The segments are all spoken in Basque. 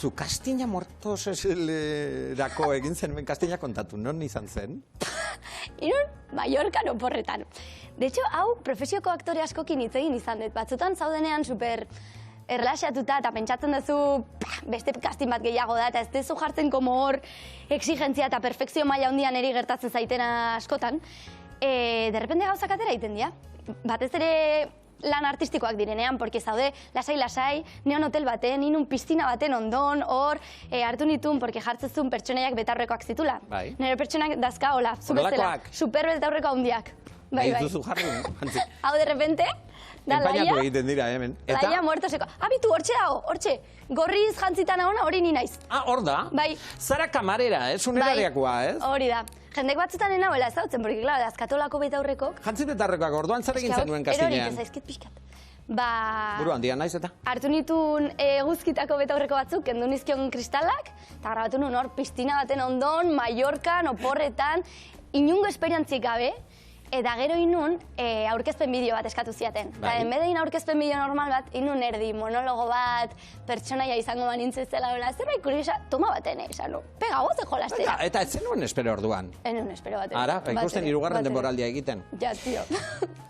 Zu Kastina Muertos erako egin zenuen Kastina kontatu, non izan zen? Irun, Mallorcan oporretan. De hecho, hau profesioko aktore askokin hitz egin izan dut. Batzutan zaudenean super erlaxatuta eta pentsatzen duzu beste casting bat gehiago da, eta ez duzu jartzen como hor exigentzia eta perfekzio maila handian eri gertatzen zaitena askotan. De repente gauzak atera egiten dira. Batez ere lan artistikoak direnean, porque zaude lasai-lasai, neon hotel baten, inun piztina baten ondon, hor, hartu nitun, porque jartzezun pertsonaiak betaurrekoak zitula. Bai. Nire pertsonak dazka, hola, zubezela, super betaurreko handiak. Bai, bai. Duzu jarri, Jantzi. Hau, de repente, da Enpainatu Laia, egiten dira, hemen. Laia muertoseko. Abitu, hortxe dago, hortxe, gorriz jantzitan hona, hori ni naiz. Ah, hor da? Bai. Zara kamarera, ez? Unerariakoa, ez? Hori da. Jendek batzutan enauela ez dautzen, porque, claro, dazkatolako betaurrekok. Jantzi betaurrekoak, orduan zer egin zenuen kastinean? Erorik zaizkit pixkat. Ba... Buru handia naiz eta? Hartu nitun eguzkitako betaurreko batzuk, kendu nizkion kristalak, eta grabatu nuen hor piztina baten ondon, Mallorcan, oporretan, inungo esperientzik gabe, eta gero inun aurkezpen bideo bat eskatu ziaten. Eta enbede aurkezpen bideo normal bat, inun erdi, monologo bat, pertsonaia izango banintzezela, zerbait kuriosa, toma baten, izan, pega goze jolastera. Eta ez zenuen espero orduan? Enun espero baten. Ara, ikusten hirugarren denboraldia egiten. Ja, tio.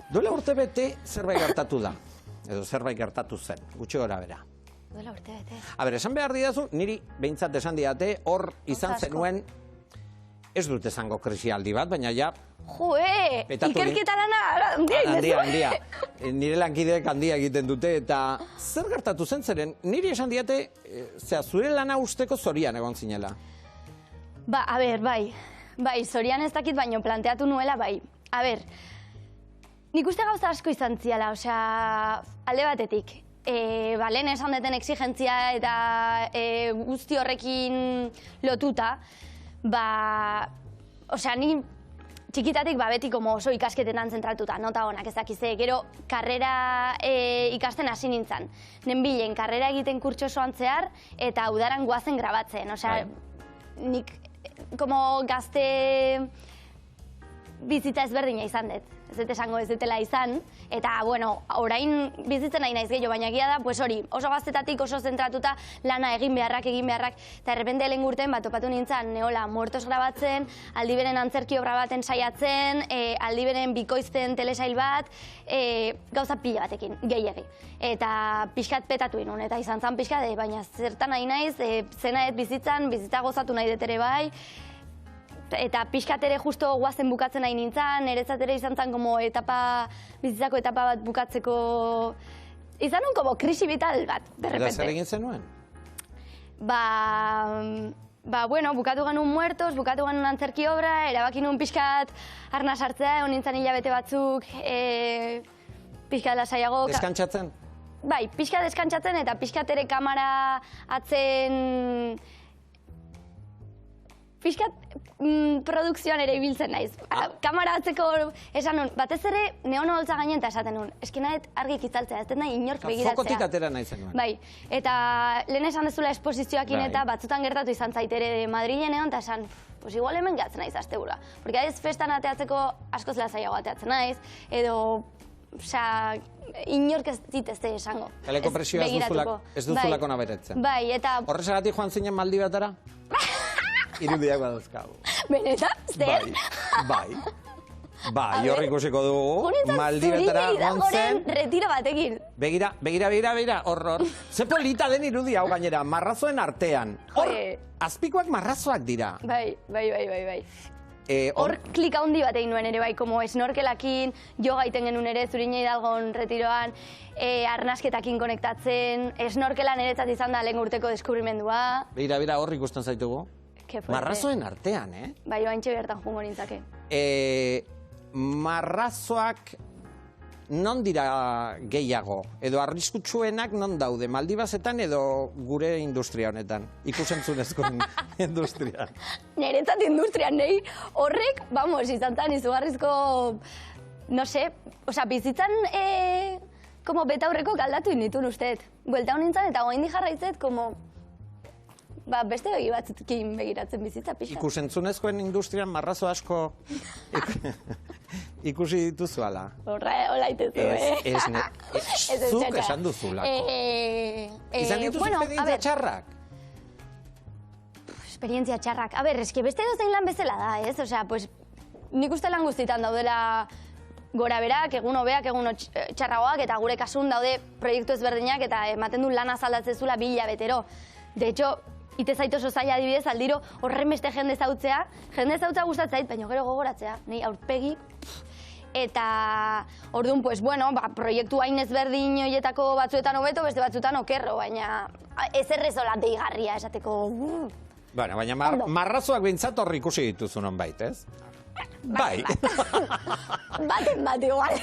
Duela urte bete zerbait gertatu da. Edo zerbait gertatu zen, gutxi gora bera. Duela urte bete. A ber, esan behar didazu, niri behintzat esan diate, hor izan zenuen, ez dut esango krisialdi bat, baina ja... Joe, ikerketa lana handia. Nire lankideek handia egiten dute, eta zer gertatu zen zeren, niri esan diate, zure lana usteko zorian egon zinela. Ba, a ber, bai, zorian ez dakit baino planteatu nuela, bai. A ber, nik uste gauza asko izan ziala, osea, alde batetik. Lehen esan deten exigentzia eta guzti horrekin lotuta, osea, ni txikitatik beti oso ikasketetan zentratuta, nota honak ez dakize, gero karrera ikasten hasi nintzen. Nenbilen, karrera egiten kurtso osoan zehar eta udaran guazen grabatzen, osea, nik gazte bizitza ezberdina izan dut. Ez dut esango ez dutela izan, eta, bueno, orain bizitzen nahi naiz gehiago, baina egia da, pues hori, oso gaztetatik oso zentratuta lana egin beharrak, eta errepende lehen urtean bat topatu nintzen, neola, muertos grabatzen, aldi beren antzerki obra baten saiatzen, aldi beren bikoizten telesail bat, gauza pila batekin, gehiagi. Eta pixkat petatu inun, eta izan zan pixkat, baina zertan nahi naiz, zena ez bizitza gozatu nahi dut ere bai, eta pixkat ere justo guazen bukatzen nahi nintzen, eretzat ere izan zen bizitzako etapa bat bukatzeko, izan nun como krisi vital bat, derrepente. Eta zer egin zenuen? Bueno, bukatu ganun muertos, bukatu ganun antzerki obra, erabaki nun pixkat arna sartzea, egon nintzen hilabete batzuk, pixkat lasaiago. Deskantzatzen? Bai, pixkat deskantzatzen eta pixkat ere kamara atzen... Pixkat produkzioan ere ibiltzen naiz. Kamara atzeko esan nun, batez ere neono holtza gainen eta esaten nun. Eskinaet argik itzaltzea, ez dut nahi inork begiratzea. Fokotik atera nahi zenuen. Bai, eta lehen esan dezula esposizioakin eta batzutan gertatu izan zaitere Madrilen egon, eta esan, pues igual hemen gehatzen naiz astegura. Porque ez festan ateatzeko askoz lazaiago ateatzen naiz, edo, osea, inork ez ditezte esango. Kaleko presioa ez duzulako naberetzen. Bai, eta... Horrezagatik joan zinen Maldivetara? Irudiak badauzkagu. Benetan? Zer? Bai, horri ikusiko dugu. Maldivetara gontzen. Retiro batekin. Begira, hor. Ze polita den irudi hau gainera, marrazoen artean. Hor, azpikoak marrazoak dira. Bai. Hor klika handi bat egin nuen ere bai, como snorkelakin, yoga iten genuen ere, Zuriñe Hidalgon retiroan, arnasketakin konektatzen, snorkelan eretzat izan da lehen urteko deskubrimendua. Begira, hor ikusten zaitugu. Marrazoen artean, Bai, oaintxe bertan jungo nintzake. Marrazoak non dira gehiago? Edo arriskutsuenak non daude? Maldibazetan edo gure industria honetan? Ikusentzunezko industrian. Niretzat industrian, nahi horrek, izan zen izugarrizko, no sé, osea, bizitzan como betaurreko galdatu inditun usteet. Buelta honintzen eta goindi jarraitzet, como... beste begi batzukin begiratzen bizitza pixka. Ikusentzunezkoen industrian marrazo asko ikusi dituzu ala? Hola itezu, Zuk esan duzulako. Izan dituzu espedientzia txarrak? esperientzia txarrak. A ber, eski beste dozein lan bezala da, ez? Osea, pues, nik uste lan guztietan daudela gora berak, egun hobeak, egun txarragoak, eta gure kasun daude proiektu ezberdinak, eta ematen du lana zaldatzezula 2 hilabetero. De hecho, ite zait oso zaila adibidez, aldiro horren beste jende zautzea gustatzait, baina gero gogoratzea, nahi aurpegi. Eta, orduan, pues, bueno, proiektu hain ezberdin horietako batzuetan hobeto, beste batzuetan okerro, baina ez errezola deigarria esateko. Bueno, baina marrazoak bintzat hor ikusi dituzu nonbait, ez? Bai. Baten bat igual.